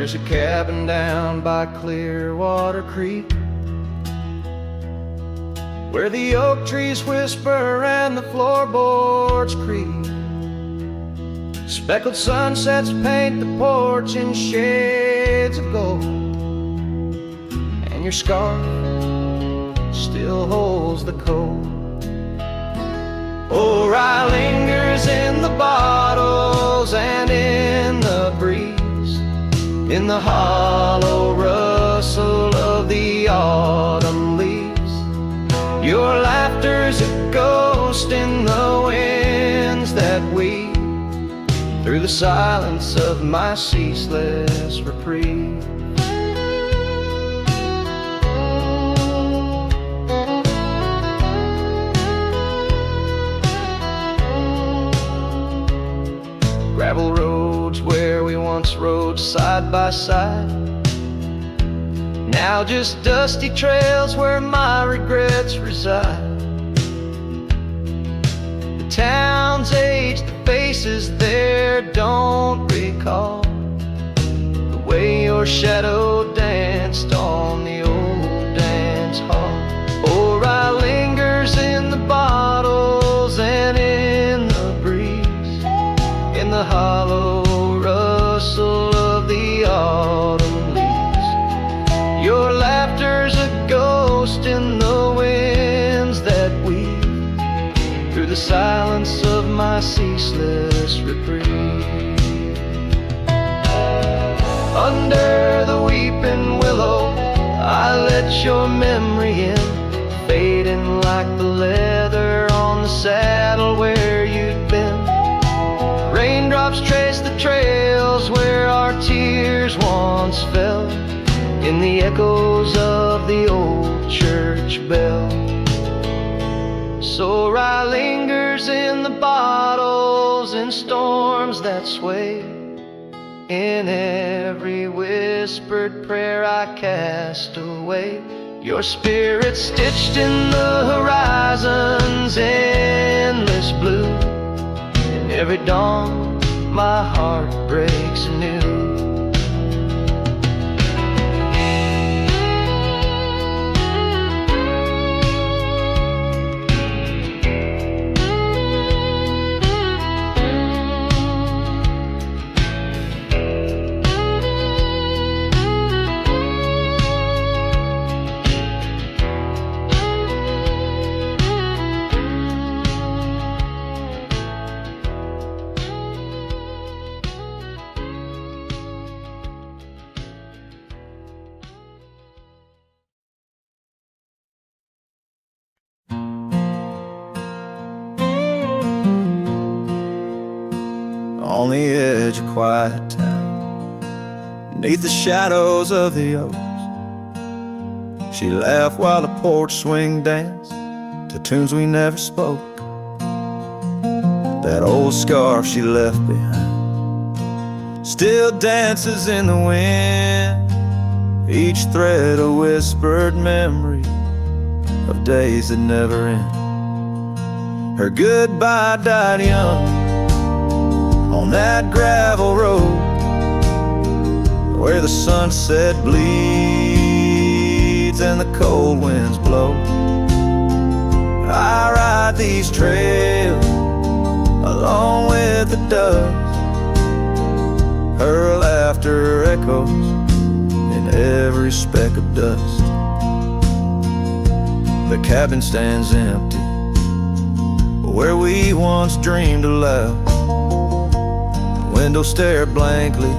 There's a cabin down by Clearwater Creek, where the oak trees whisper and the floorboards creak. Speckled sunsets paint the porch in shades of gold, and your scarf still holds the cold. Oh, rye lingers in the bottles and in the breeze, in the hollow rustle of the autumn leaves. Your laughter's a ghost in the winds that weave through the silence of my ceaseless reprieve. Gravel roads where we once rode side by side, now just dusty trails where my regrets reside. The town's aged, the faces there don't recall the way your shadow danced on the old dance hall. Oh, rye lingers in the bottles and in the breeze, in the hollow rustle of the autumn leaves. Your laughter's a ghost in the winds that weave through the silence of my ceaseless reprieve. Under the weeping willow, I let your memory in, fading like the leather on the saddle where you'd been. Raindrops trace the trails where our tears once fell, in the echoes of the old church bell. So rye lingers in the bottles, in storms that sway, in every whispered prayer I cast away. Your spirit stitched in the horizon's endless blue, in every dawn my heart breaks anew. On the edge of quiet town, beneath the shadows of the oaks, she laughed while the porch swing danced to tunes we never spoke. That old scarf she left behind still dances in the wind, each thread a whispered memory of days that never end. Her goodbye died young on that gravel road where the sunset bleeds and the cold winds blow. I ride these trails along with the dust, her laughter echoes in every speck of dust. The cabin stands empty where we once dreamed aloud. Windows stare blankly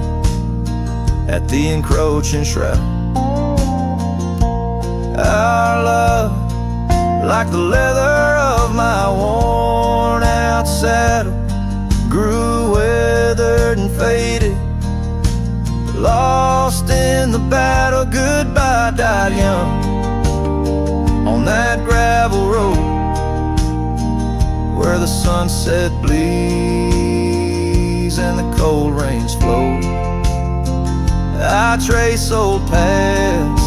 at the encroaching shroud. Our love, like the leather of my worn out saddle, grew weathered and faded, lost in the battle. Goodbye died young on that gravel road where the sunset bleeds and the cold rains flow. I trace old paths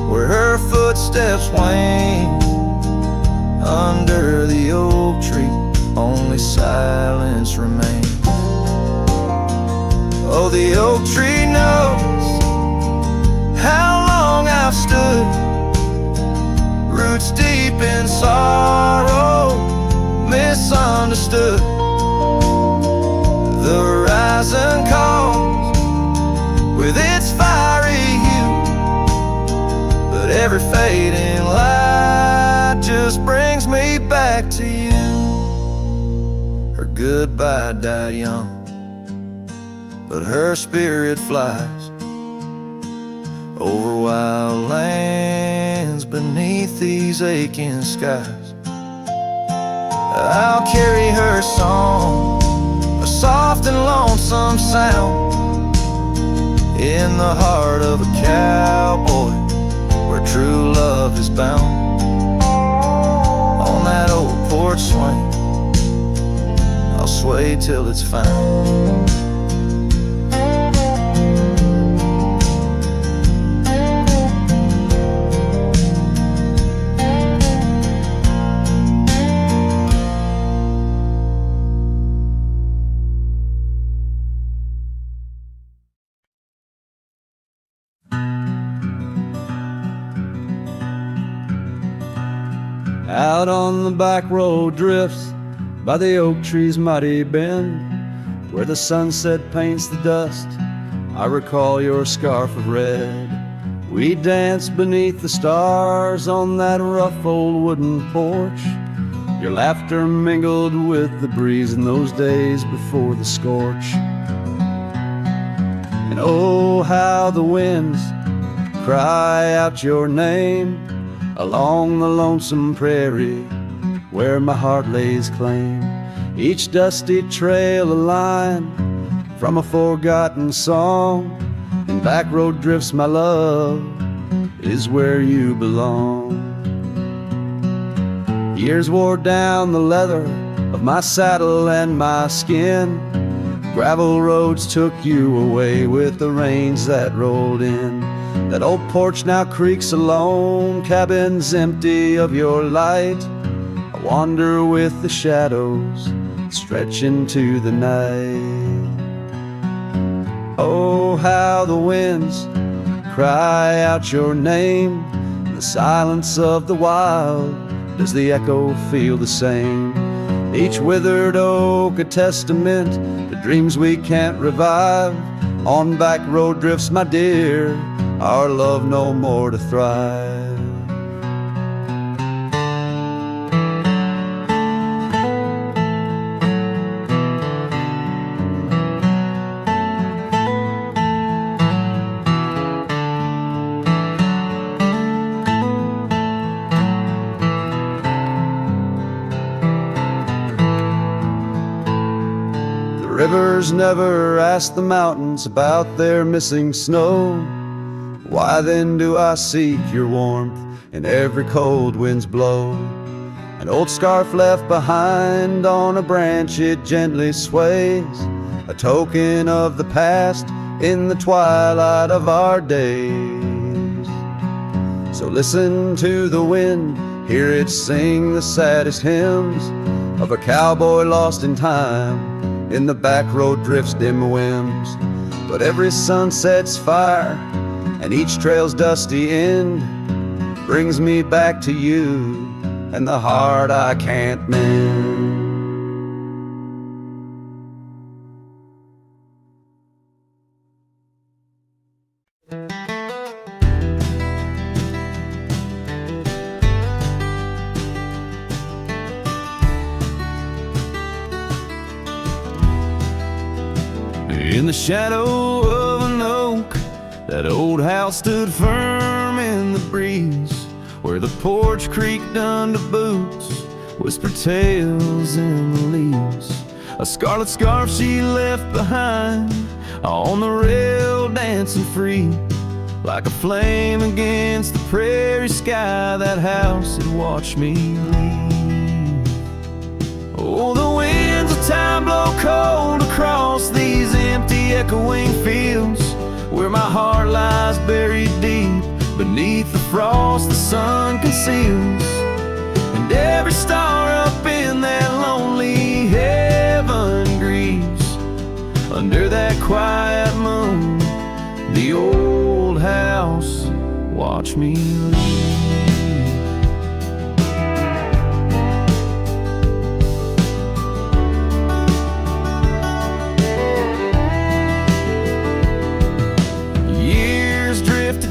where her footsteps wane. Under the oak tree only silence remains. Oh, the oak tree knows Every fading light just brings me back to you. Her goodbye died young, but her spirit flies over wild lands beneath these aching skies. I'll carry her song, a soft and lonesome sound, in the heart of a cowboy where true love is bound. On that old porch swing, I'll sway till it's found. Out on the back road drifts by the oak tree's mighty bend, where the sunset paints the dust, I recall your scarf of red. We danced beneath the stars on that rough old wooden porch. Your laughter mingled with the breeze in those days before the scorch. And oh, how the winds cry out your name along the lonesome prairie where my heart lays claim. Each dusty trail a line from a forgotten song, and back road drifts, my love, is where you belong. Years wore down the leather of my saddle and my skin. Gravel roads took you away with the rains that rolled in. That old porch now creaks alone, cabins empty of your light. I wander with the shadows stretch into the night. Oh, how the winds cry out your name. In the silence of the wild, does the echo feel the same? Each withered oak a testament to dreams we can't revive. On back road drifts, my dear, our love no more to thrive. The rivers never ask the mountains about their missing snow. Why then do I seek your warmth in every cold wind's blow? An old scarf left behind on a branch, it gently sways, a token of the past in the twilight of our days. So listen to the wind, hear it sing the saddest hymns of a cowboy lost in time in the back road drift's dim whims. But every sunset's fire and each trail's dusty end brings me back to you and the heart I can't mend. In the shadow of an oak, that old house stood firm in the breeze, where the porch creaked under boots, whispered tales in the leaves. A scarlet scarf she left behind on the rail, dancing free, like a flame against the prairie sky. That house had watched me leave. Oh, the winds of time blow cold across these empty echoing fields, where my heart lies buried deep beneath the frost the sun conceals. And every star up in that lonely heaven grieves under that quiet moon. The old house watched me leave.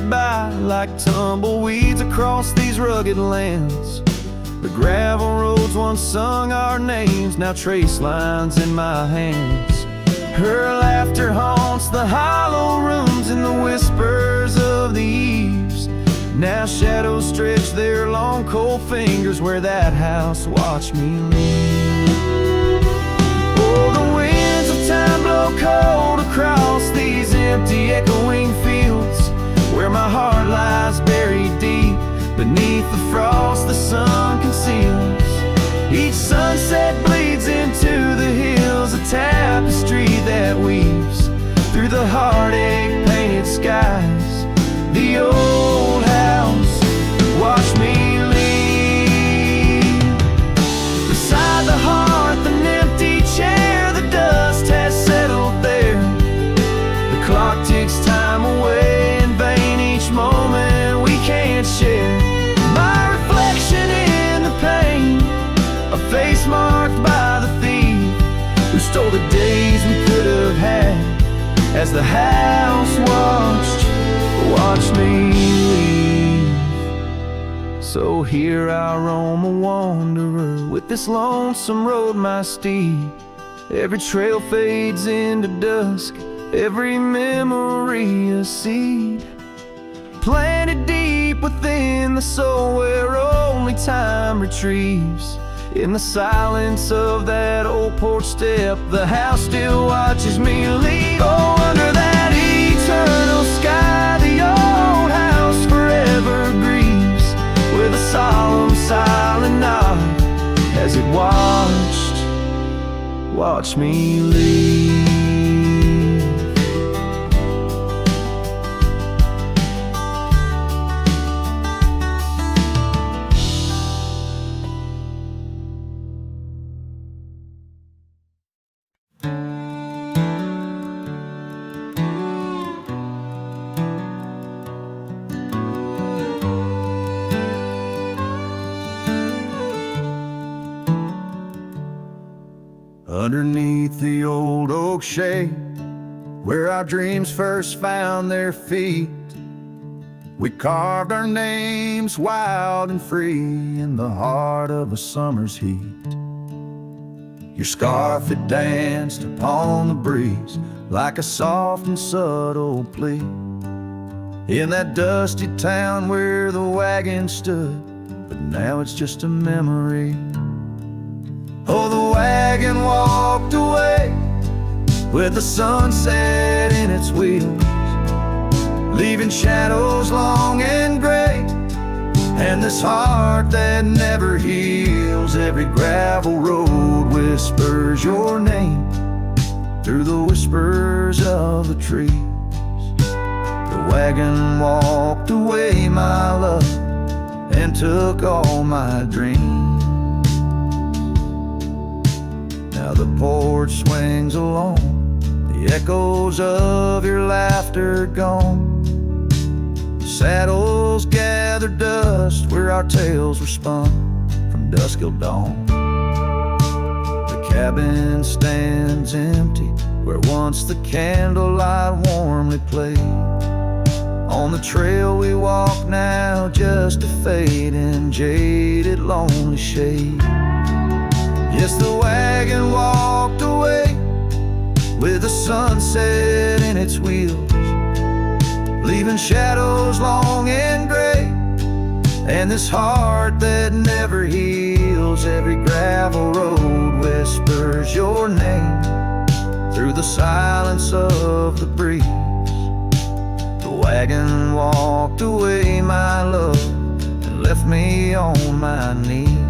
By like tumbleweeds tumbleweeds across these rugged lands. The gravel roads once sung our names, now trace lines in my hands. Her laughter haunts the hollow rooms and the whispers of the eaves. Now shadows stretch their long cold fingers where that house watched me leave. Oh, the winds of time blow cold across these empty echoing fields, where my heart lies buried deep beneath the frost the sun conceals. Each sunset bleeds into the hills, a tapestry that weaves through the heartache painted skies. The old house watched me leave. Beside the hearth, an empty chair, the dust has settled there. The clock ticks time away in vain, each moment we can't share. My reflection in the pain, a face marked by the thief who stole the days we could have had, as the house watched me leave. So here I roam a wanderer, with this lonesome road my steed. Every trail fades into dusk, every memory a seed, planted deep within the soul where only time retrieves. In the silence of that old porch step, the house still watches me leave. Oh, under that eternal sky, the old house forever grieves, with a solemn silent nod as it watched me leave. Underneath the old oak shade, where our dreams first found their feet, we carved our names wild and free in the heart of a summer's heat. Your scarf had danced upon the breeze like a soft and subtle plea. In that dusty town where the wagon stood, but now it's just a memory. Oh, the wagon walked away with the sunset in its wheels, leaving shadows long and gray, and this heart that never heals. Every gravel road whispers your name through the whispers of the trees. The wagon walked away, my love, and took all my dreams. Now the porch swings along, the echoes of your laughter gone. Saddles gather dust where our tales were spun from dusk till dawn. The cabin stands empty where once the candlelight warmly played. On the trail we walk now, just a fading, jaded, lonely shade. Yes, the wagon walked away with the sunset in its wheels, leaving shadows long and gray, and this heart that never heals. Every gravel road whispers your name through the silence of the breeze. The wagon walked away, my love, and left me on my knees.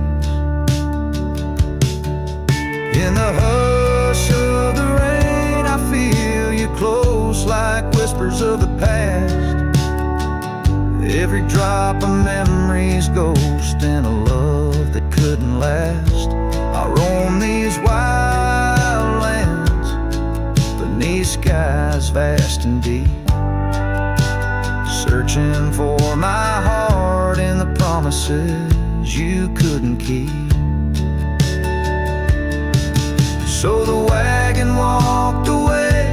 In the hush of the rain, I feel you close like whispers of the past. Every drop of memory's ghost in a love that couldn't last. I roam these wild lands beneath skies vast and deep, searching for my heart in the promises you couldn't keep. So the wagon walked away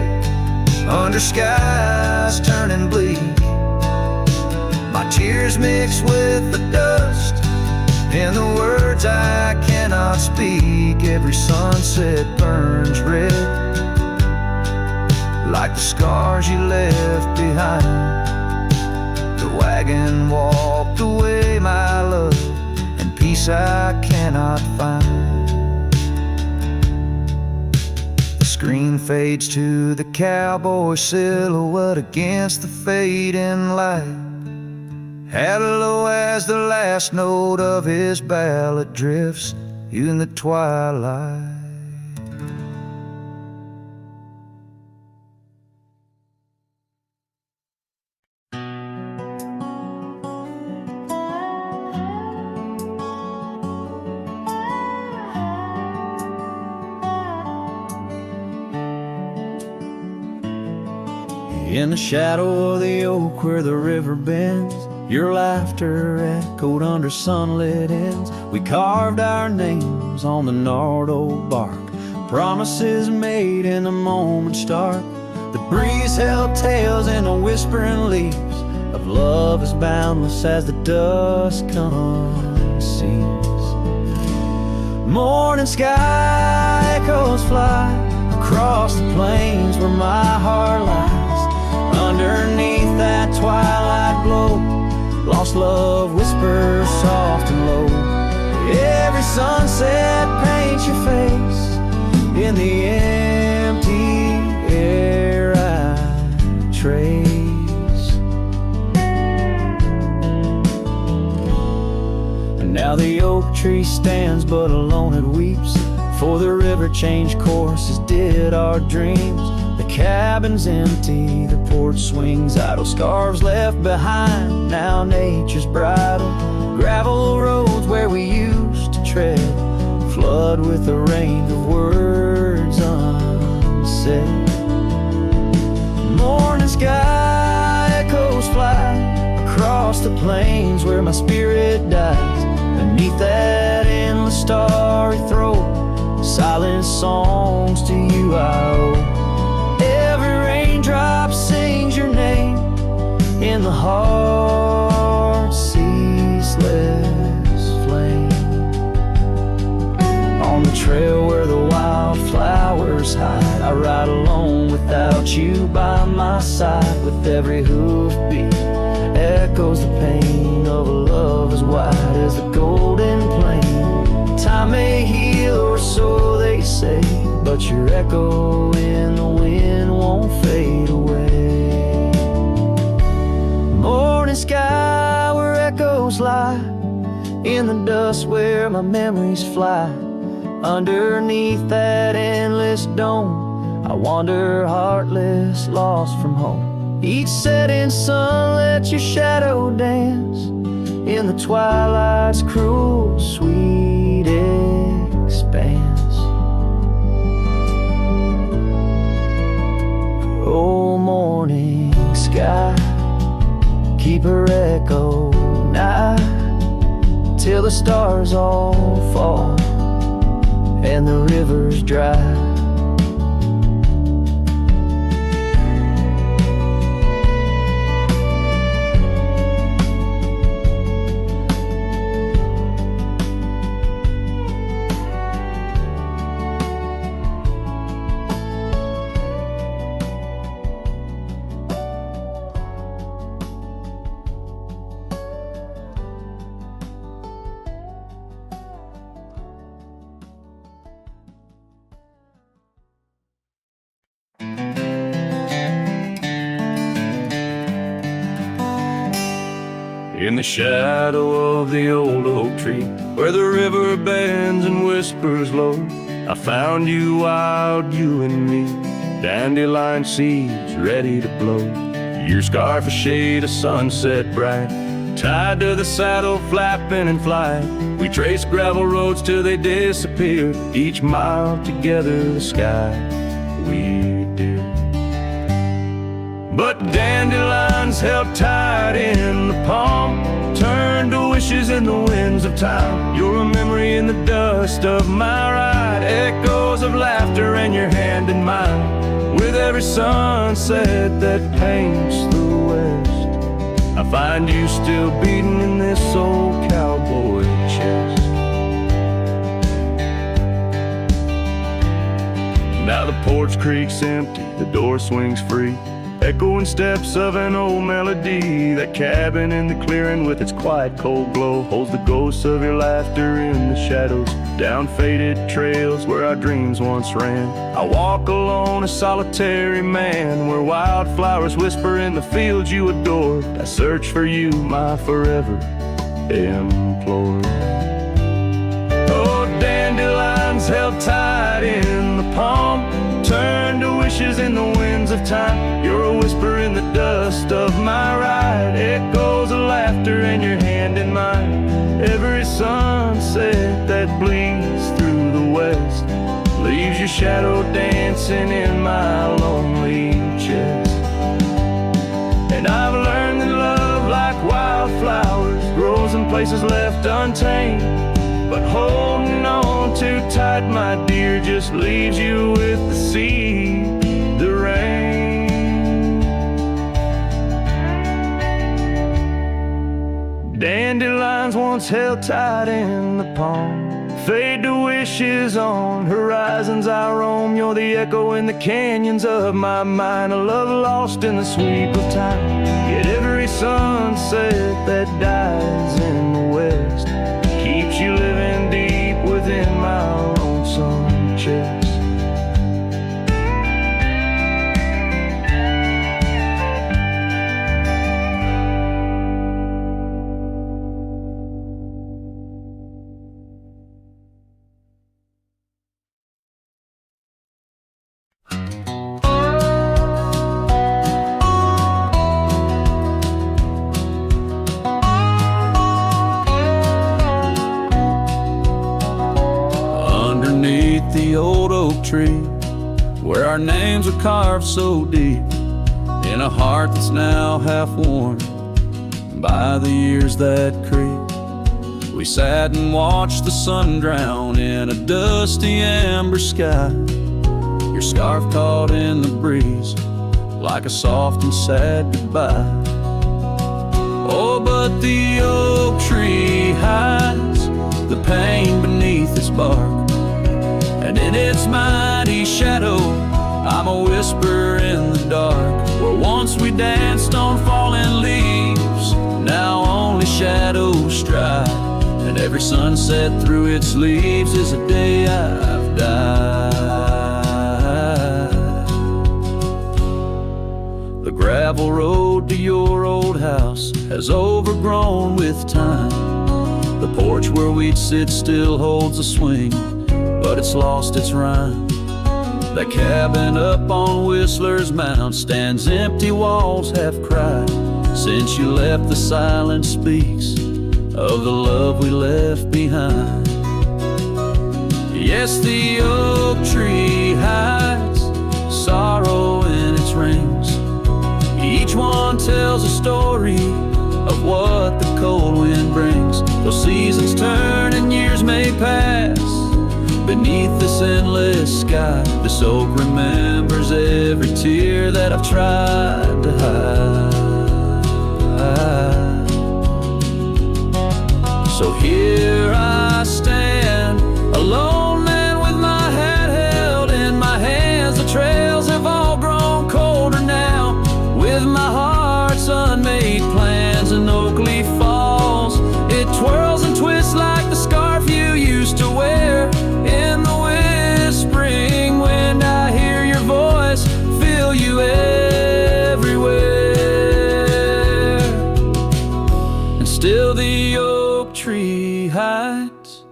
under skies turning bleak. My My tears mix with the dust and the words I cannot speak. Every sunset burns red, like the scars you left behind. The wagon walked away, my love, and peace I cannot find. The screen fades to the cowboy silhouette against the fading light. Hello as the last note of his ballad drifts in the twilight. In the shadow of the oak where the river bends, your laughter echoed under sunlit ends. We carved our names on the gnarled old bark, promises made in the moment's dark. The breeze held tales in the whispering leaves of love as boundless as the dusk unsees. Morning sky echoes fly across the plains where my heart lies. Underneath that twilight glow, lost love whispers soft and low. Every sunset paints your face in the empty air I trace. And now the oak tree stands but alone it weeps, for the river changed course as did our dreams. The cabin's empty, the porch swings idle, scarves left behind, now nature's bridle. Gravel roads where we used to tread flood with the rain of words unsaid. Morning sky echoes fly across the plains where my spirit dies. Beneath that endless starry throat, silent songs to you I owe. Raindrop sings your name in the heart's ceaseless flame. On the trail where the wildflowers hide, I ride alone without you by my side. With every hoofbeat echoes the pain of a love as wide as the golden plain. Time may heal, or so they say, but your echo in the wind won't fade away. Morning sky where echoes lie, in the dust where my memories fly. Underneath that endless dome, I wander heartless, lost from home. Each setting sun lets your shadow dance in the twilight's cruel, sweet expanse. Oh, morning sky, keep her echo nigh till the stars all fall and the river's dry. In the shadow of the old oak tree, where the river bends and whispers low, I found you wild, you and me, dandelion seeds ready to blow. Your scarf a shade of sunset bright, tied to the saddle flapping in flight. We traced gravel roads till they disappeared, each mile together the sky we did. But dandelions held tight in the palm turned to wishes in the winds of time. You're a memory in the dust of my ride, echoes of laughter and your hand in mine. With every sunset that paints the west, I I find you still beating in this old cowboy chest. Now the porch creaks empty, the door swings free, echoing steps of an old melody. That cabin in the clearing with its quiet cold glow holds the ghosts of your laughter in the shadows, down faded trails where our dreams once ran. I walk alone, a solitary man, where wildflowers whisper in the fields you adored. I search for you, my forever implored. Oh, dandelions held tight in the palm, turn to wishes in the winds of time. You're a whisper in the dust of my ride, echoes of laughter in your hand in mine. Every sunset that bleeds through the west leaves your shadow dancing in my lonely chest. And I've learned that love, like wildflowers, grows in places left untamed, but holding on too tight, my dear, just leaves you with the sea, the rain. Dandelions once held tight in the palm, fade to wishes on horizons I roam. You're the echo in the canyons of my mind, a love lost in the sweep of time. Yet every sunset that dies in the west keeps you living deep within my lonesome chest. The old oak tree, where our names are carved so deep in a heart that's now half worn by the years that creep. We sat and watched the sun drown in a dusty amber sky, your scarf caught in the breeze like a soft and sad goodbye. Oh, but the oak tree hides the pain beneath its bark, and in its mighty shadow, I'm a whisper in the dark. Where once we danced on falling leaves, now only shadows stride, and every sunset through its leaves is a day I've died. The gravel road to your old house has overgrown with time. The porch where we'd sit still holds a swing, but it's lost its rhyme. That cabin up on Whistler's Mount stands empty, walls have cried. Since you left, the silence speaks of the love we left behind. Yes, the oak tree hides sorrow in its rings. Each one tells a story of what the cold wind brings. Those seasons turn and years may pass beneath this endless sky. This oak remembers every tear that I've tried to hide. So here I stand, a lone man with my hat held in my hands. The trails have all grown colder now, with my heart's unmade plans. And Oakley Falls, it twirls and twists like the scarf you used to wear. In the whispering wind, I hear your voice, feel you everywhere. And still the oak tree hides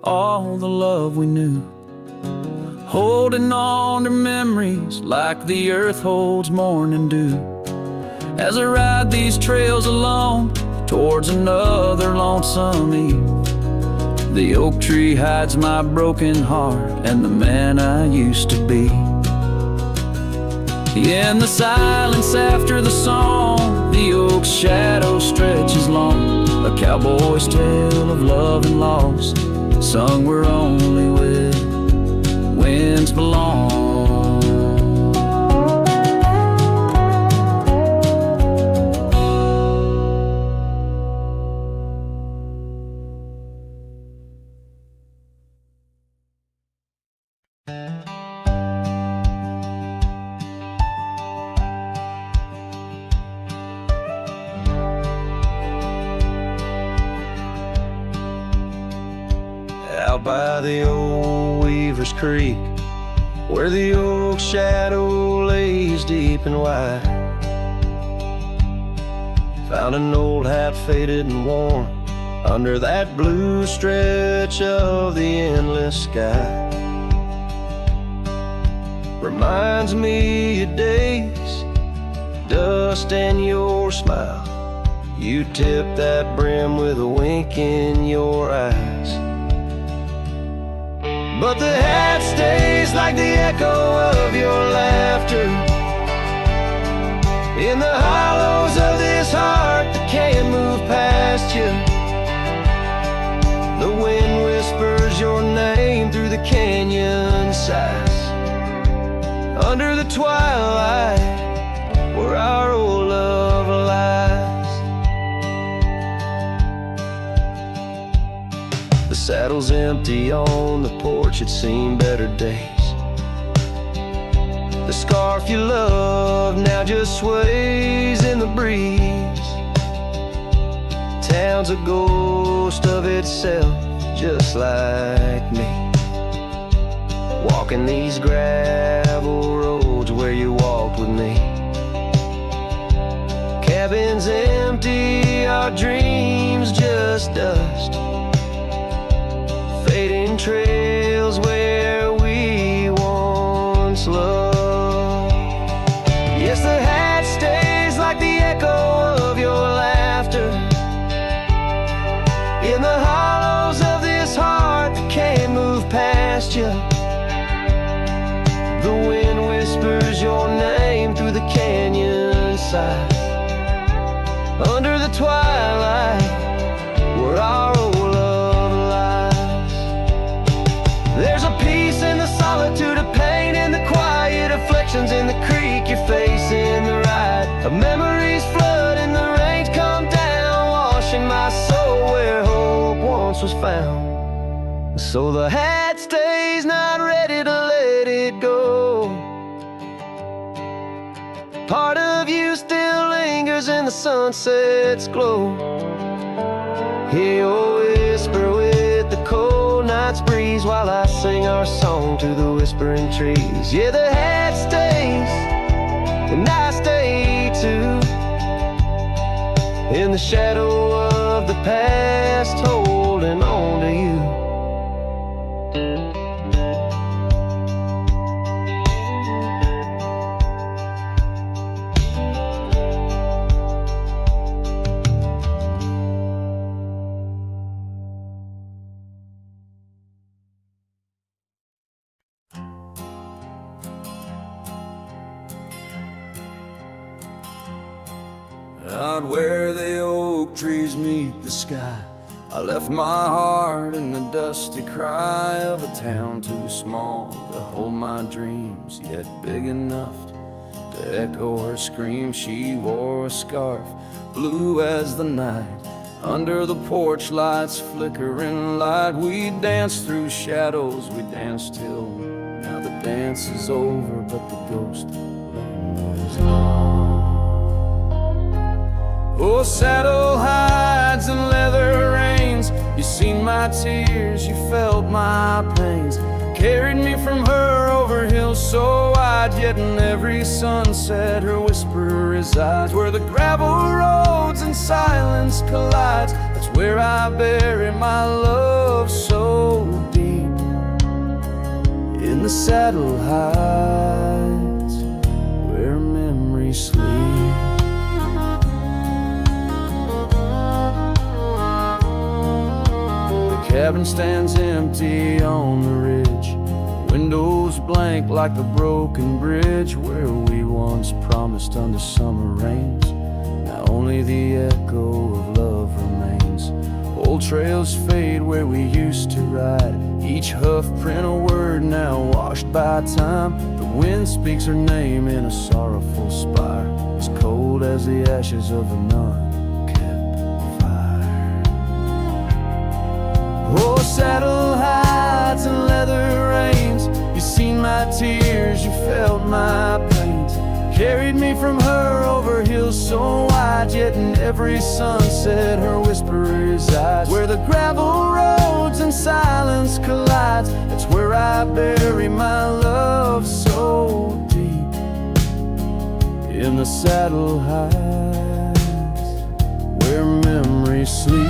all the love we knew, holding on to memories like the earth holds morning dew. As I ride these trails alone towards another lonesome eve, the oak tree hides my broken heart and the man I used to be. In the silence after the song, the oak's shadow stretches long, a cowboy's tale of love and loss, sung where only winds belong. out by the old Weaver's Creek, where the oak shadow lays deep and wide. Found an old hat faded and worn under that blue stretch of the endless sky. Reminds me of days, dust and your smile. You tip that brim with a wink in your eyes. But the hat stays like the echo of your laughter in the hollows of this heart that can't move past you. The wind whispers your name through the canyon sighs, under the twilight where our old love lies. The saddle's empty on the porch, it's seen better days. The scarf you love now just sways in the breeze. Town's a ghost of itself, just like me, walking these gravel roads where you walked with me. Cabins empty, our dreams just dust, fading trails where we once loved. Yes, the hat stays like the echo of your laughter in the hollows of this heart that can't move past you. The wind whispers your name through the canyon side, under the twilight where our old love lies. There's a peace in the solitude of pain, in the quiet afflictions, in the creek you're facing the ride of memories flood and the rains come down, washing my soul where hope once was found. So the hat stays, not ready to let it go. Part of you still lingers in the sunset's glow. Hear your whisper with the cold night's breeze, while I sing our song to the whispering trees. Yeah, the hat stays, and I stay too, in the shadow of the past, holding on to you. Out where the oak trees meet the sky, I left my heart in the dusty cry of a town too small to hold my dreams, yet big enough to echo her scream. She wore a scarf, blue as the night, under the porch lights flickering light. We danced through shadows, we danced till now the dance is over, but the ghost lingers on. Oh, saddle hides and leather reins, you seen my tears, you felt my pains, carried me from her over hills so wide, yet in every sunset her whisper resides. Where the gravel roads and silence collides, that's where I bury my love so deep, in the saddle hides where memories sleep. Cabin stands empty on the ridge, windows blank like a broken bridge, where we once promised under summer rains. Now only the echo of love remains. Old trails fade where we used to ride, each hoof print a word now washed by time. The wind speaks her name in a sorrowful spire, as cold as the ashes of a nun. Oh, saddle hides and leather reins, you seen my tears, you felt my pains, carried me from her over hills so wide, yet in every sunset her whisper resides. Where the gravel roads and silence collides. That's where I bury my love so deep in the saddle heights where memories sleep.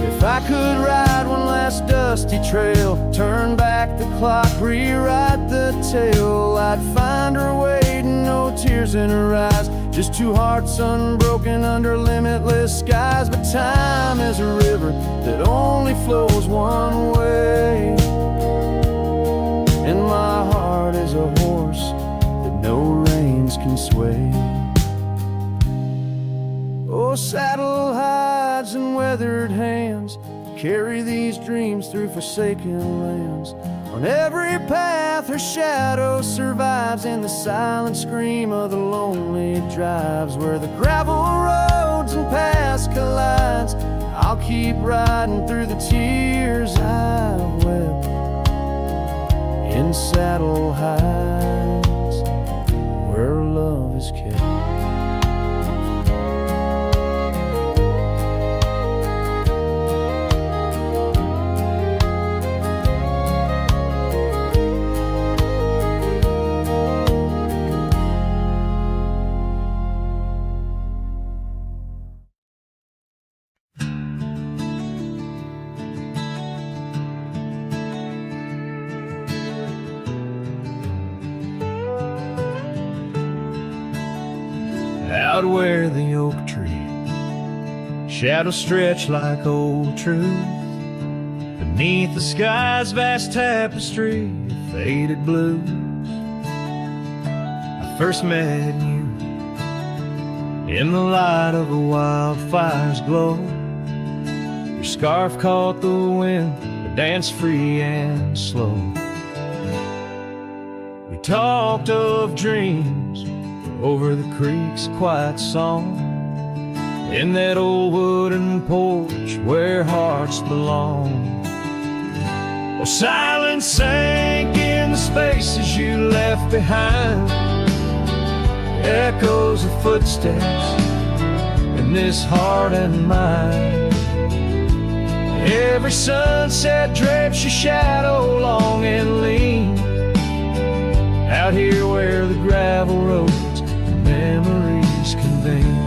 If I could ride one last dusty trail, turn back the clock, rewrite the tale, I'd find her waiting, no tears in her eyes, just two hearts unbroken under limitless skies. But time is a river that only flows one way, and my heart is a horse that no reins can sway. Oh, saddle hides and weathered hands carry these dreams through forsaken lands. On every path her shadow survives, in the silent scream of the lonely drives where the gravel roads and paths collides. I'll keep riding through the tears I've wept in saddle hides where love is kept. Out where the oak tree shadows stretch like old truth, beneath the sky's vast tapestry of faded blues, I first met you in the light of a wildfire's glow. Your scarf caught the wind, but danced free and slow. We talked of dreams over the creek's quiet song, in that old wooden porch where hearts belong. Oh, silence sank in the spaces you left behind, echoes of footsteps in this heart and mind. Every sunset drapes your shadow long and lean, out here where the gravel roads memories convene.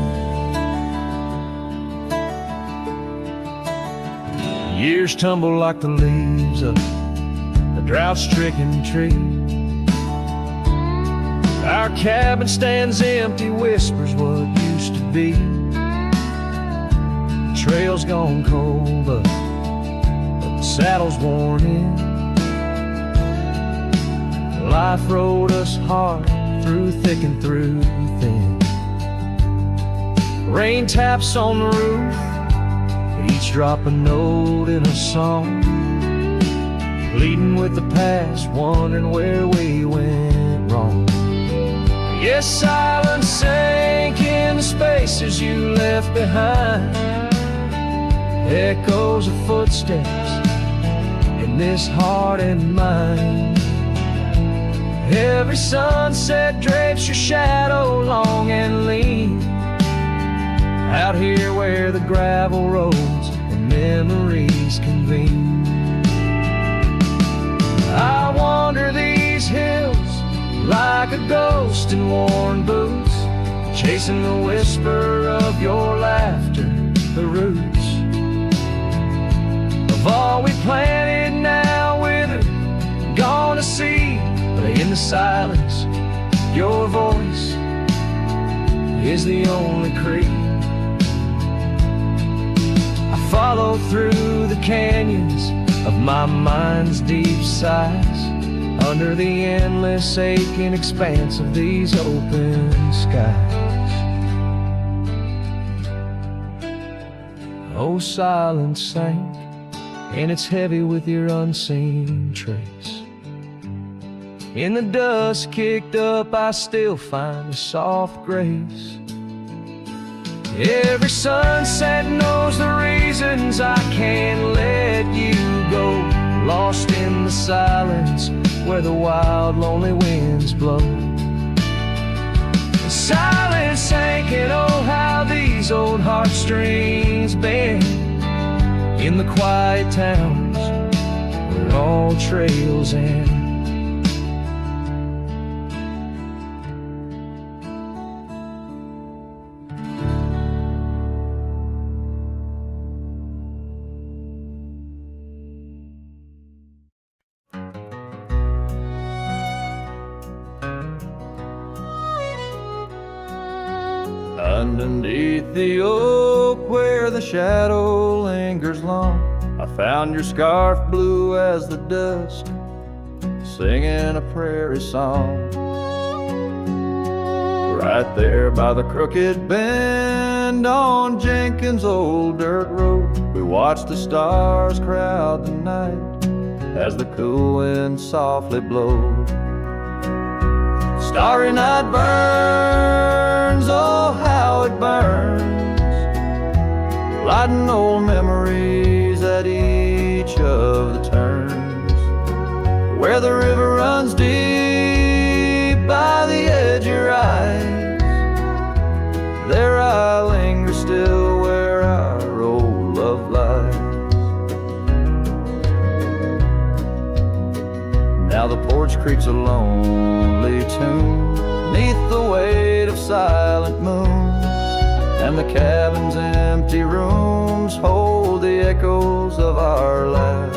Years tumble like the leaves of a drought-stricken tree. Our cabin stands empty, whispers what used to be. The trail's gone cold, but the saddle's worn in. Life rode us hard, through thick and through thin. Rain taps on the roof, each drop a note in a song, bleeding with the past, wondering where we went wrong. Yes, silence sank in the spaces you left behind, echoes of footsteps in this heart and mind. Every sunset drapes your shadow long and lean, out here where the gravel roads and memories convene. I wander these hills like a ghost in worn boots, chasing the whisper of your laughter, the roots of all we planted now withered, gone to seed. But in the silence, your voice is the only creed. I follow through the canyons of my mind's deep sighs, under the endless aching expanse of these open skies. Oh, silence sank, and it's heavy with your unseen trace. In the dust kicked up, I still find a soft grace. Every sunset knows the reasons I can't let you go, lost where the wild, lonely winds blow. The silence sank, and oh, how these old heartstrings bend in the quiet towns where all trails end. Underneath the oak where the shadow lingers long, I found your scarf blue as the dusk, singing a prairie song. Right there by the crooked bend on Jenkins' old dirt road, we watched the stars crowd the night as the cool wind softly blowed. Starry night burns, oh how it burns, lighting old memories at each of the turns. Where the river runs deep by the edge of your eyes, there I linger still where our old love lies. Now the porch creaks a lonely tune neath the weight of silent moons, and the cabin's empty rooms hold the echoes of our laughs.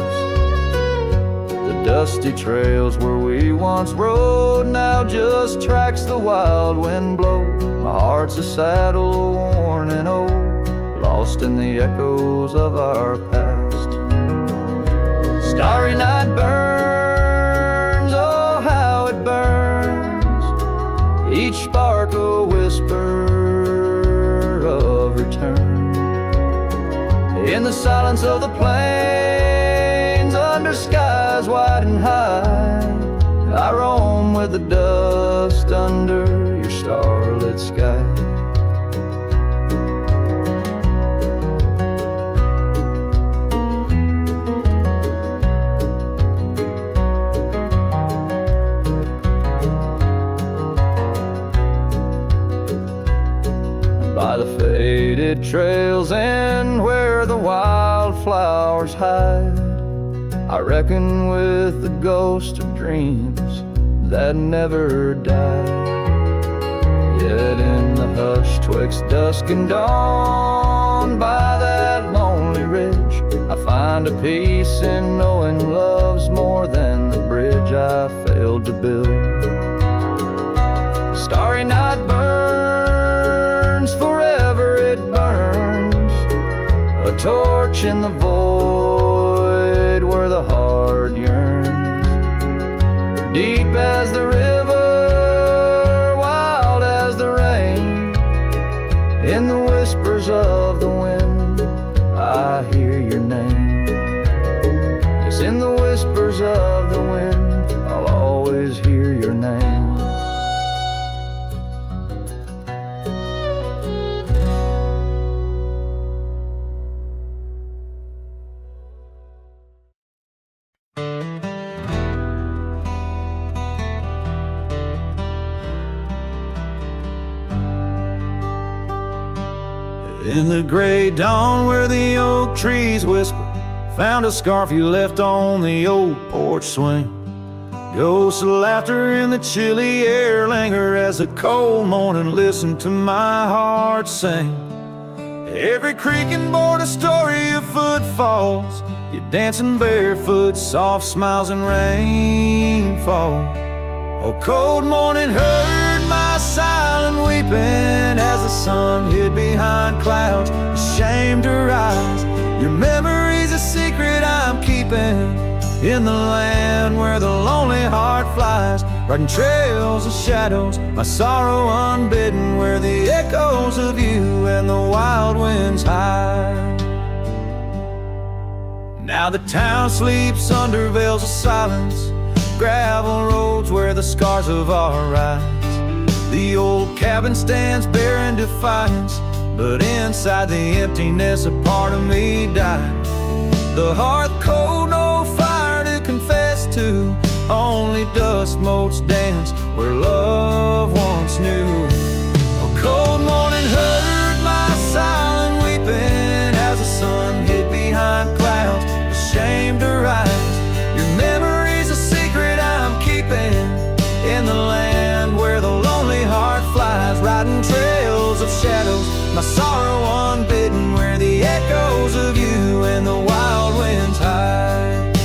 The dusty trails where we once rode now just tracks the wild wind blow. My heart's a saddle worn and old, lost in the echoes of our past. Starry night burns, oh how it burns, each spark a whisper of return. In the silence of the plains, under skies wide and high, I roam with the dust under your starlit sky. By the faded trails and where the wildflowers hide, I reckon with the ghost of dreams that never died. Yet in the hush twixt dusk and dawn, by that lonely ridge, I find a peace in knowing love's more than the bridge I failed to build. Starry night burns, forever it burns, a torch in the void where the heart yearns. Deep as the river, wild as the rain, in the whispers of the wind, I hear your name. Yes, in the whispers of the wind, I'll always hear your name. In the gray dawn where the oak trees whisper, found a scarf you left on the old porch swing. Ghosts of laughter in the chilly air linger as the cold morning listen to my heart sing. Every creaking board a story of footfalls, you dancing barefoot, soft smiles and rainfall. Oh, cold morning heard my silent weeping as the sun hid behind clouds, ashamed to rise. Your memory's a secret I'm keeping in the land where the lonely heart flies, riding trails of shadows, my sorrow unbidden, where the echoes of you and the wild winds hide. Now the town sleeps under veils of silence, gravel roads where the scars of our rides. The old cabin stands bare in defiance, but inside the emptiness a part of me died. The hearth cold, no fire to confess to, only dust motes dance where love once knew. A cold morning heard my silent weeping as the sun hid behind clouds, ashamed to rise. Your memory's a secret I'm keeping in the land where the lonely heart flies, riding trails of shadows, my sorrow unbidden, where the echoes of you and the wild winds hide.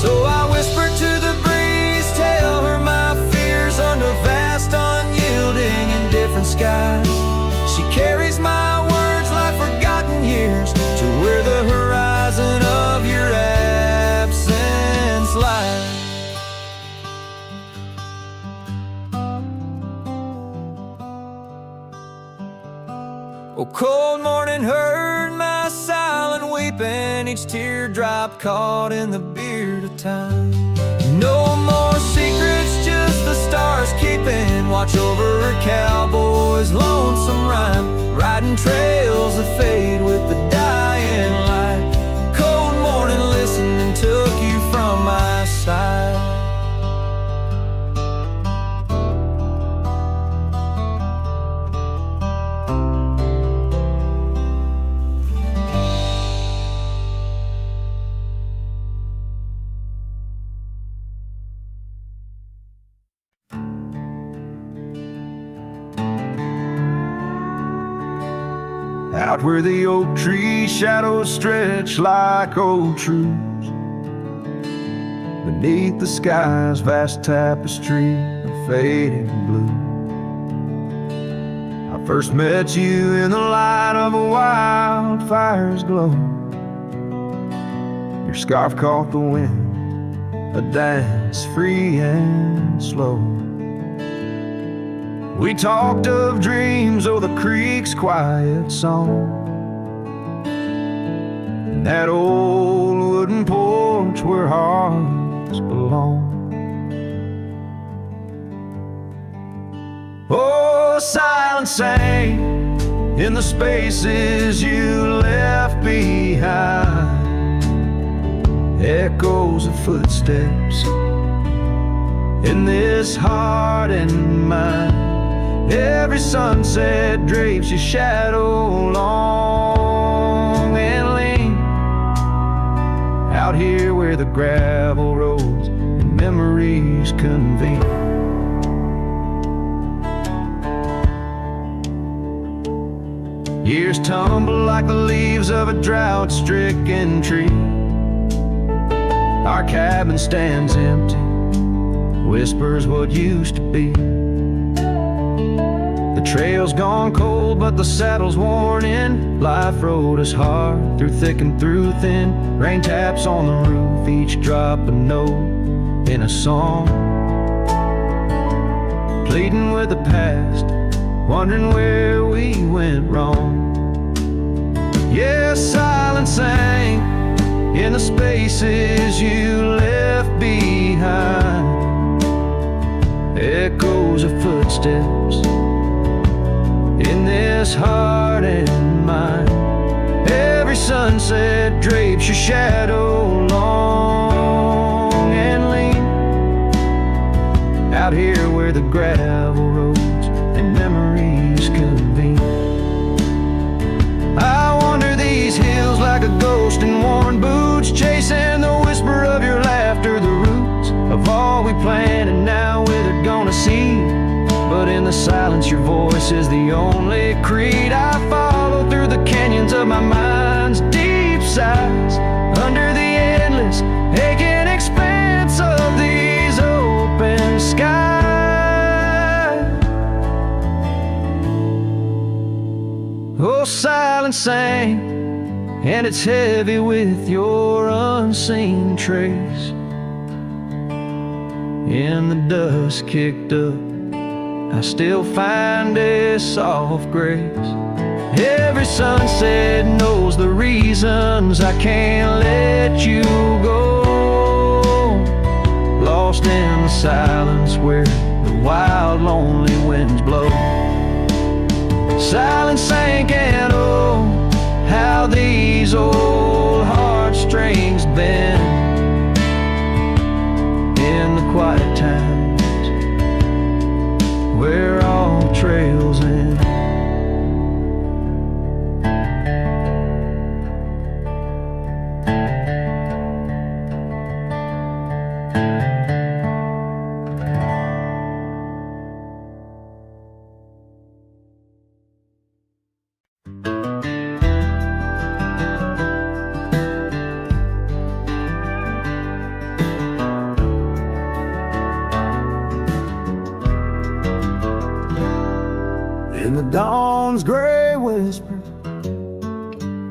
So I whisper to the breeze, tell her my fears under vast, unyielding, indifferent skies. She carries my words like forgotten years to where the horizon of your absence lies. Oh, cold morning heard my silent weeping, each teardrop caught in the beard of time. No more secrets, just the stars keeping watch over her cowboy's lonesome rhyme, riding trails that fade with the dying light. Cold morning listening took you from my side. Out where the oak tree shadows stretch like old truths, beneath the sky's vast tapestry of fading blue. I first met you in the light of a wildfire's glow. Your scarf caught the wind, a dance free and slow. We talked of dreams, oh, the creek's quiet song, and that old wooden porch where hearts belong. Oh, silence sang in the spaces you left behind, echoes of footsteps in this heart and mind. Every sunset drapes your shadow long and lean, out here where the gravel roads and memories convene. Years tumble like the leaves of a drought-stricken tree. Our cabin stands empty, whispers what used to be. The trail's gone cold, but the saddle's worn in. Life rode us hard, through thick and through thin. Rain taps on the roof, each drop a note in a song. Pleading with the past, wondering where we went wrong. Yeah, silence sang in the spaces you left behind, echoes of footsteps in this heart and mind. Every sunset drapes your shadow long and lean, out here where the gravel roads and memories convene. I wander these hills like a ghost in worn boots, chasing the whisper of your laughter, the roots of all we planned and now withered gonna see. But in the silence your voice is the only creed I follow through the canyons of my mind's deep sighs, under the endless aching expanse of these open skies. Oh, silence sang, and it's heavy with your unseen trace. In the dust kicked up, I still find a soft grace. Every sunset knows the reasons I can't let you go. Lost in the silence where the wild lonely winds blow. Silence sank and oh, how these old heartstrings bend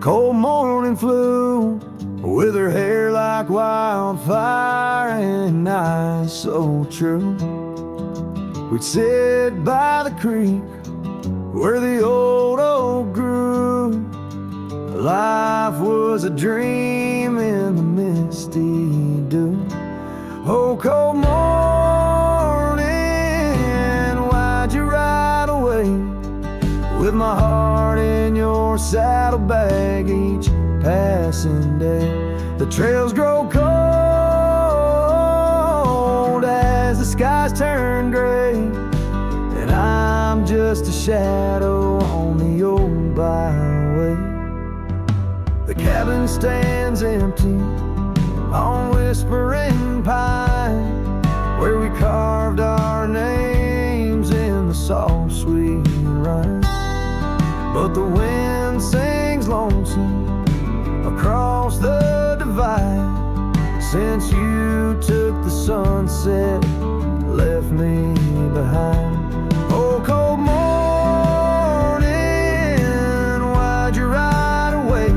cold morning flew with her hair like wildfire and eyes so true. We'd sit by the creek where the old oak grew. Life was a dream in the misty dew. Oh, cold morning, why'd you ride away with my heart in your saddlebag each passing day? The trails grow cold as the skies turn gray, and I'm just a shadow on the old byway. The cabin stands empty on Whispering Pine, where we carved our names in the soft sweet rime. But the wind sings lonesome across the divide since you took the sunset, left me behind. Oh, cold morning, why'd you ride away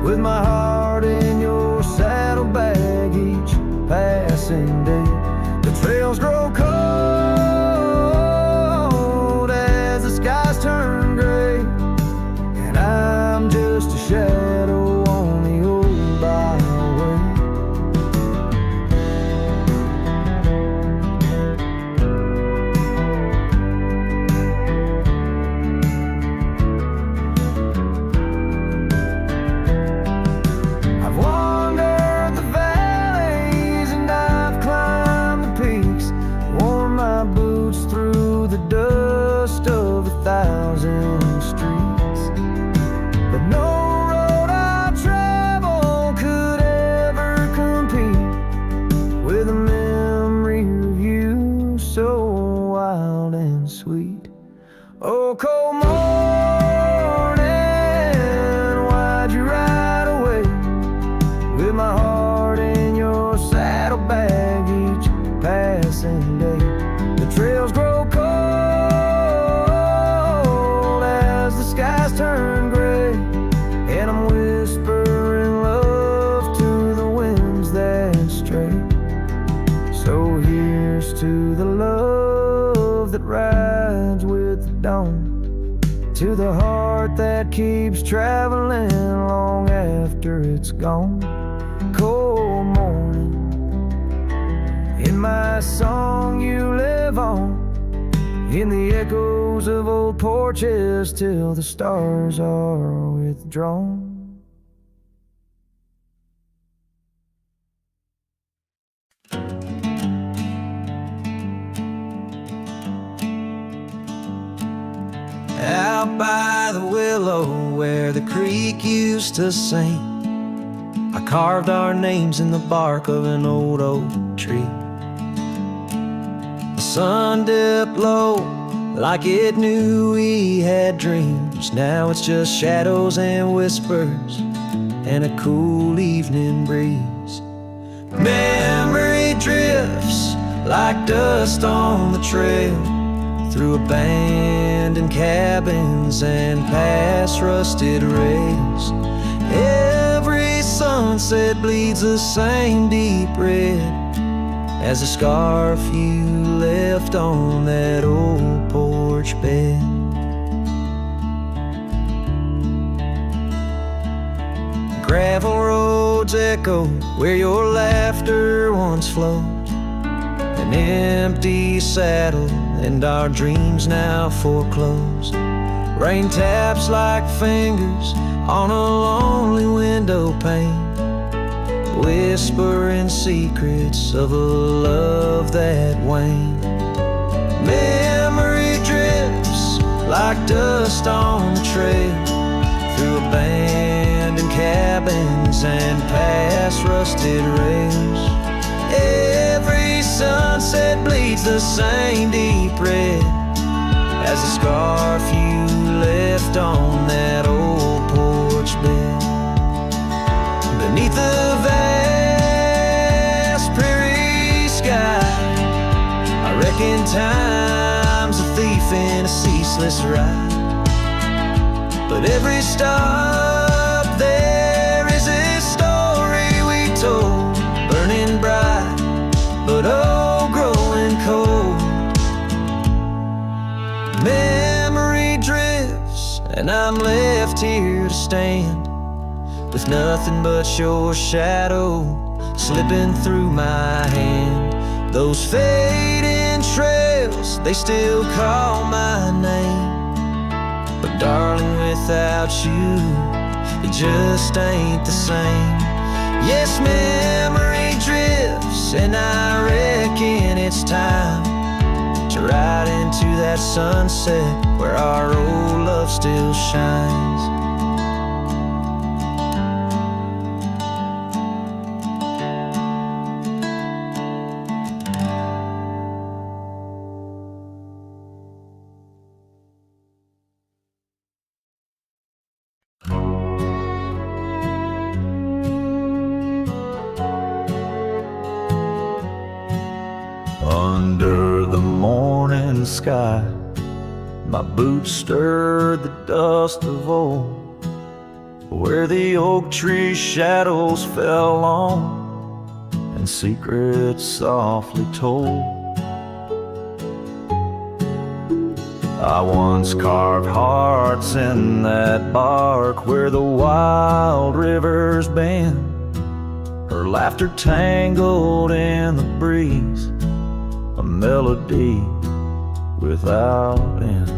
with my heart in your saddlebag each passing day? The trails grow cold as the skies turn gray, and I'm just a shadow on the old byway. I've wandered the valleys and I've climbed the peaks, worn my boots through the dust of 1,000 streets, but no road I travel could ever compete with a memory of you so wild and sweet. Oh, cold morning, why'd you ride away with my heart in your saddlebag each passing day? The trails grow cold as the skies turn gray, and I'm whispering love to the winds that stray. So here's to the love that rides with the dawn, to the heart that keeps traveling long after it's gone. Cold morning, in my song you live on, in the echoes of old porches till the stars are withdrawn. Out by the willow where the creek used to sing, I carved our names in the bark of an old oak tree. The sun dipped low like it knew we had dreams. Now it's just shadows and whispers and a cool evening breeze. Memory drifts like dust on the trail, through abandoned cabins and past rusted rails. Every sunset bleeds the same deep red as the scarf you left on that old porch bed. Gravel roads echo where your laughter once flowed, an empty saddle and our dreams now foreclosed. Rain taps like fingers on a lonely window pane, whispering secrets of a love that waned. Memory drifts like dust on the trail, through abandoned cabins and past rusted rails. Every sunset bleeds the same deep red as the scarf you left on that old porch bed. Beneath the vast prairie sky, I reckon time's a thief in a ceaseless ride, but every star and I'm left here to stand with nothing but your shadow slipping through my hand. Those fading trails, they still call my name, but darling, without you, it just ain't the same. Yes, memory drifts, and I reckon it's time to ride into that sunset where our old love still shines. Under the morning sky, my boots stirred the dust of old, where the oak tree shadows fell on and secrets softly told. I once carved hearts in that bark where the wild rivers bend, her laughter tangled in the breeze, a melody without end.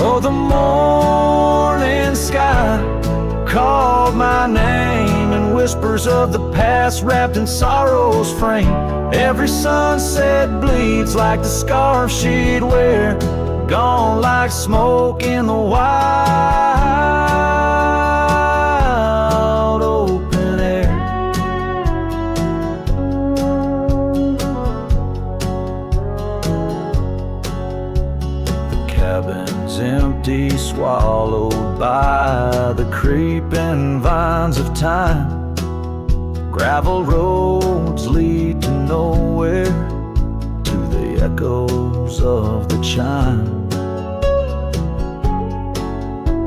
Oh, the morning sky called my name in whispers of the past wrapped in sorrow's frame. Every sunset bleeds like the scarf she'd wear, gone like smoke in the wild open air. The cabin's empty, swallowed by the creeping vines of time. Gravel roads lead to nowhere, to the echoes of the chime.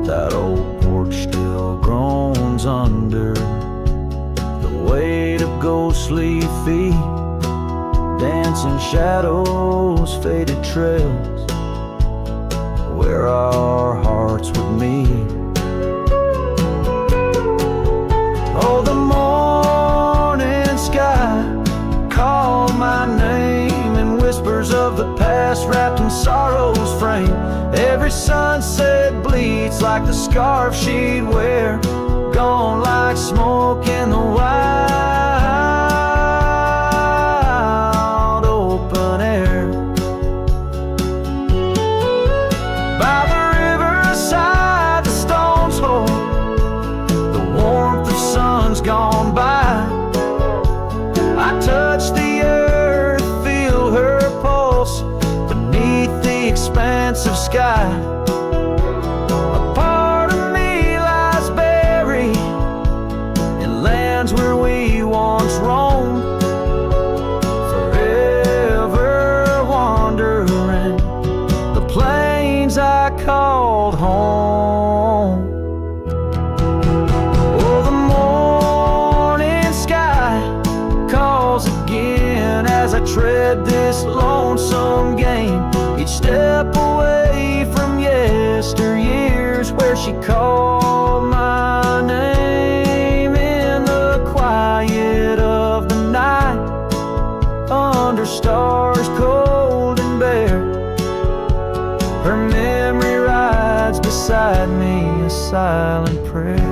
That old porch still groans under the weight of ghostly feet, dancing shadows, faded trails, where our hearts would meet. Oh, the morning sky called my name in whispers of the past wrapped in sorrow's frame. Every sunset bleeds like the scarf she'd wear, gone like smoke in the wild open air. By the riverside, the stones hold the warmth of sun's gone by. I touch the earth, feel her pulse beneath the expanse of sky. A part of me lies buried in lands where we once roamed, forever wandering the plains I called home. Oh, the morning sky calls again as I tread this lonesome game, each step away from yesteryears where she called my name in the quiet of the night, under stars cold and bare. Her memory rides beside me, a silent prayer.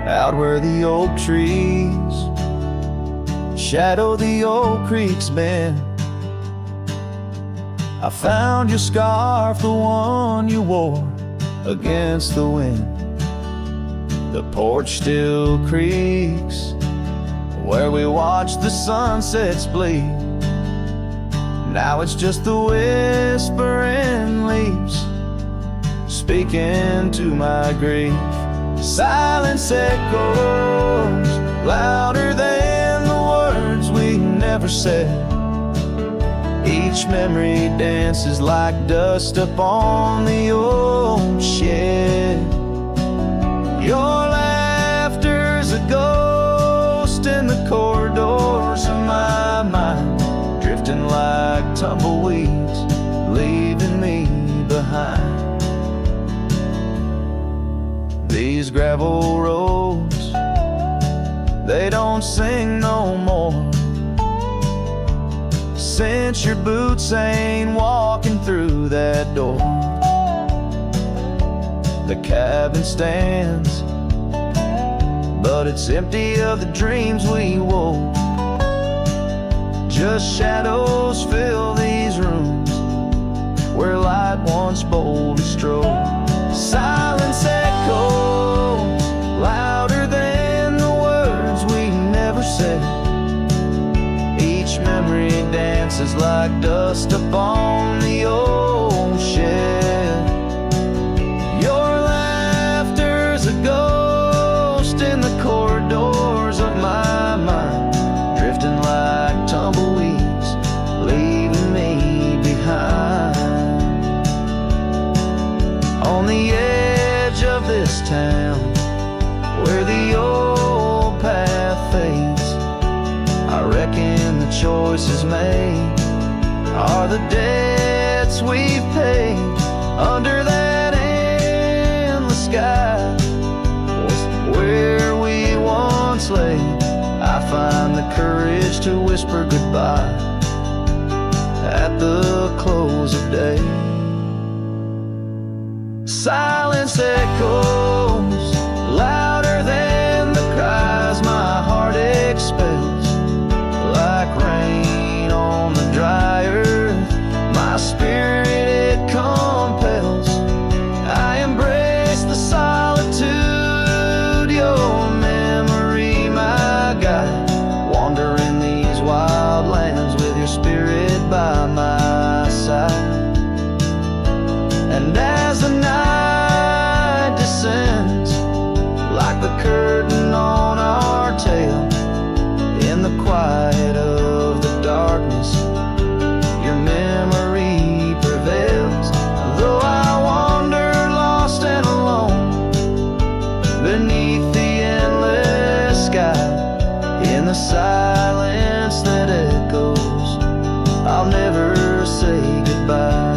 Out where the oak trees shadow the old creek's bend, I found your scarf, the one you wore against the wind. The porch still creaks where we watched the sunsets bleed. Now it's just the whispering leaves speaking to my grief. Silence echoes louder than the words we never said. Each memory dances like dust upon the old shed. Your laughter's a ghost in the corridors of my mind, drifting like tumbleweeds, leaving me behind. These gravel roads, they don't sing no more, since your boots ain't walking through that door. The cabin stands, but it's empty of the dreams we wove. Just shadows fill these rooms where light once boldly strode. Silence echoes louder than the words we never said. Each memory dances like dust upon the old shed. Your laughter's a ghost in the corridors of my mind, drifting like tumbleweeds, leaving me behind. On the edge of this town, where the old path fades, I reckon the choices made are the debts we've paid. Under that endless sky was where we once lay. I find the courage to whisper goodbye at the close of day. Silence echoes louder than the cries my heart expels, like rain on the dry earth, my spirit it compels. I embrace the solitude, your memory my guide, wandering these wild lands with your spirit by my side. And as the night descends, like the curtain on our tale, in the quiet of the darkness, your memory prevails. Though I wander lost and alone beneath the endless sky, in the silence that echoes, I'll never say goodbye.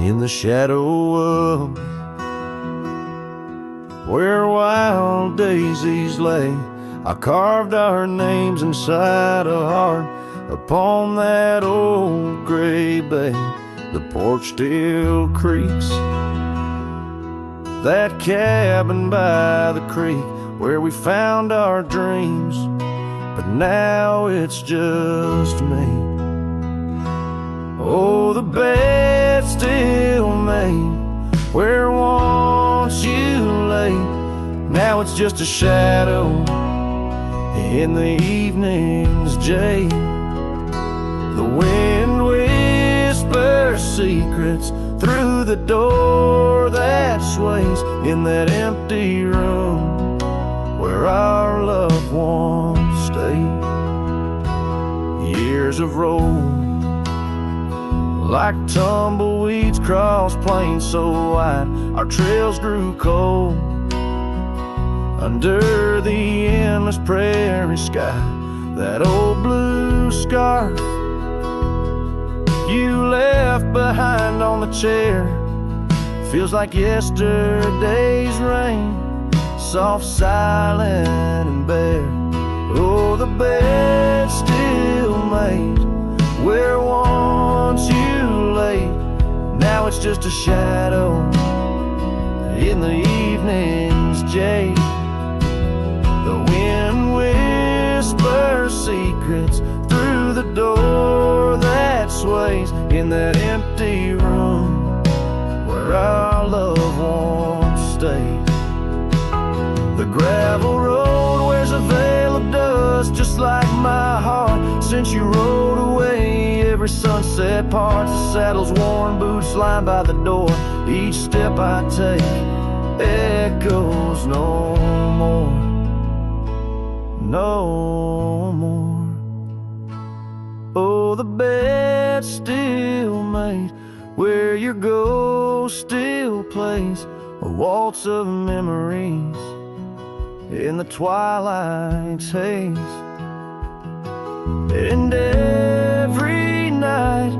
In the shadow of where wild daisies lay, I carved our names inside a heart upon that old gray bay. The porch still creaks, that cabin by the creek where we found our dreams, but now it's just me. Oh, the bed's still made where once you lay. Now it's just a shadow in the evening's jade. The wind whispers secrets through the door that sways in that empty room where our loved ones stayed. Years of road like tumbleweeds cross plains so wide, our trails grew cold under the endless prairie sky. That old blue scarf you left behind on the chair feels like yesterday's rain, soft, silent, and bare. Oh, the bed's still made where once you lay. Now it's it's just a shadow in the evening's jade. The wind whispers secrets through the door that sways in that empty room where our loved one stays. The gravel road wears a veil of dust just like my heart since you rode away. Every sunset parts, the saddle's worn, boots lying by the door. Each step I take echoes no more, no more. Oh, the bed's still made where your ghost still plays a waltz of memories in the twilight's haze. And every night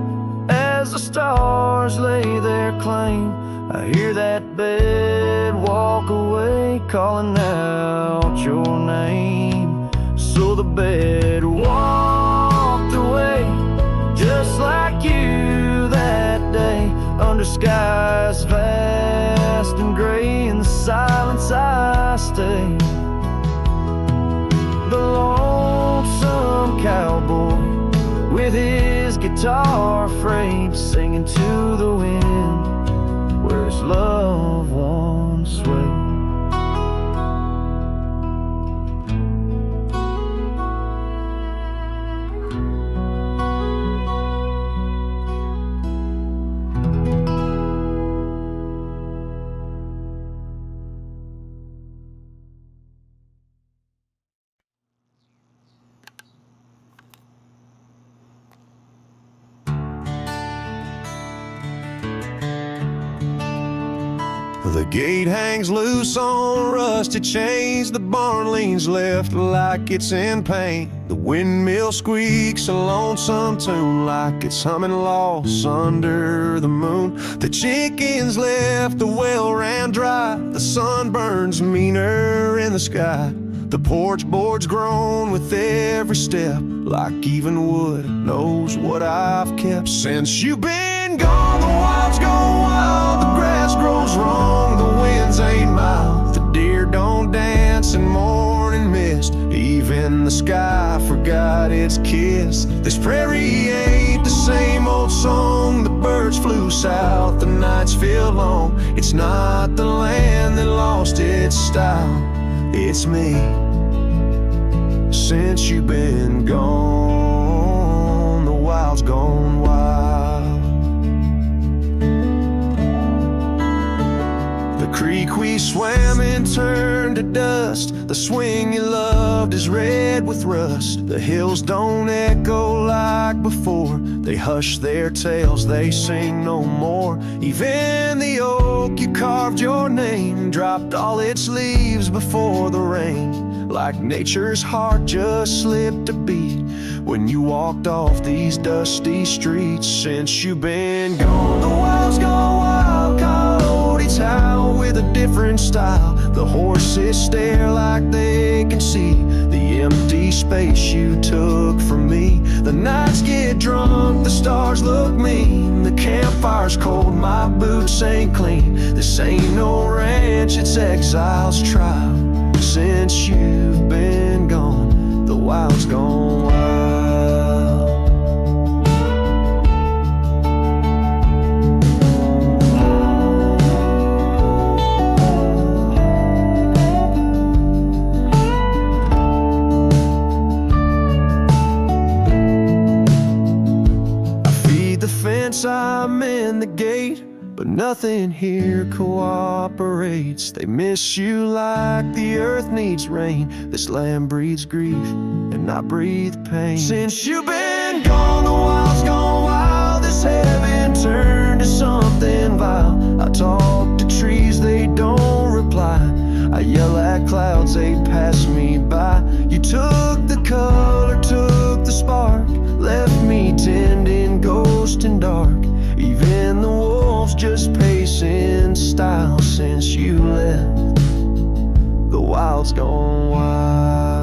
as the stars lay their claim, I hear that bed walk away calling out your name. So the bed walked away just like you that day, under skies vast and gray. In the silence I stay, the lonesome cowboy with his guitar frayed, singing to the wind where his loved one swayed. The gate hangs loose on rusted chains. The barn leans left like it's in pain. The windmill squeaks a lonesome tune like it's humming lost under the moon. The chickens left, the well ran dry. The sun burns meaner in the sky. The porch boards groan with every step, like even wood knows what I've kept. Since you've been gone, the wild's gone wild. The grass grows wrong, the winds ain't mild. The deer don't dance in morning mist. Even the sky forgot its kiss. This prairie ain't the same old song. The birds flew south, the nights feel long. It's not the land that lost its style, it's me. Since you've been gone, the wild's gone wild. The creek we swam in turned to dust. The swing you loved is red with rust. The hills don't echo like before. They hush their tales, they sing no more. Even the oak you carved your name dropped all its leaves before the rain. Like nature's heart just slipped a beat when you walked off these dusty streets. Since you've been gone, the wild's gone wild. Coyotes howl with a different style. The horses stare like they can see the empty space you took from me. The nights get drunk, the stars look mean. The campfire's cold, my boots ain't clean. This ain't no ranch, it's exile's trial. Since you've been gone, the wild's gone wild. I feed the fence, I'm in the gate, but nothing here cooperates. They miss you like the earth needs rain. This land breathes grief and I breathe pain. Since you've been gone, the wild's gone wild. This heaven turned to something vile. I talk to trees, they don't reply. I yell at clouds, they pass me by. You took the color, took the spark, left me tending ghost and dark. Even the wolves just pace in style. Since you left, the wild's gone wild.